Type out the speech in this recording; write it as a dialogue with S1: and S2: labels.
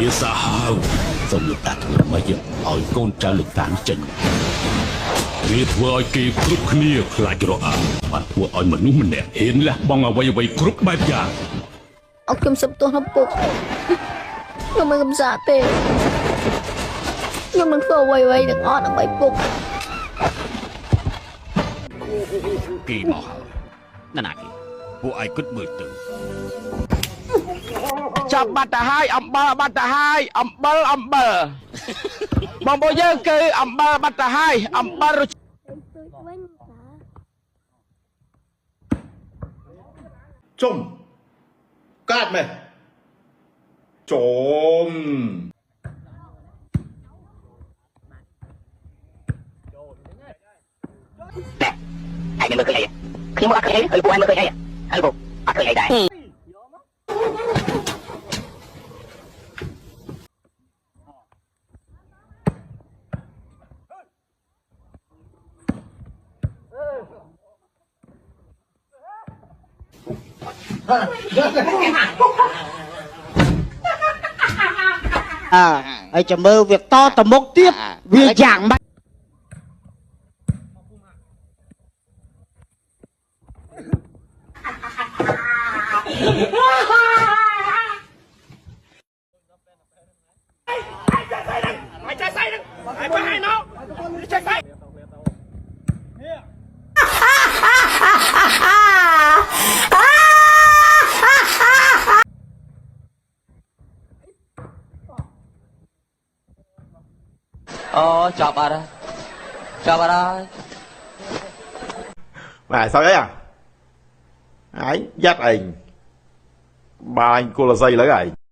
S1: ជាសាហាវសូមលោកតាធ្វើម៉េចឲ្យកូនចៅលោកតានេះចេញវាធ្វើឲ្យគេគ្រប់គ្នាខ្លាចរអាបានធ្វើឲ្យមនុស្សម្នាក់ហ៊ានលះបង់អ្វីគ្រប់បែបយ៉ាង
S2: អត់ខ្ញុំសុំទោសណាពុកខ្ញុំមិនកំសាទេខ្ញុំនឹងធ្វើអ្វីទាំងអស់ដើម្បីពុក
S1: គេមកហើយណាគេពួកឯងគិតមើលទៅ
S3: ចាប់បាត់ទៅហើយអំបិលបាត់ទៅហើយអំបិលបងប្អូនយើងគឺអំបិលបាត់ទៅហើយអំបិល
S4: ជុំកាត់មែជុំ
S5: ឯងមើលឃើញអីខ្ញុំអត់ឃើញអីហើយពួកឯងមើលឃើញអីហើយពួកអត់ឃើញអីដែរ
S3: ហើយចាំមើលវាតទៅមុខទៀតវាយ៉ាងម៉េច
S5: អូចាប់អត់ចាប់អត់ហើយ
S4: Này sao đấy à? Ấy, dắt anh. Ba anh cô là dây lấy ảnh.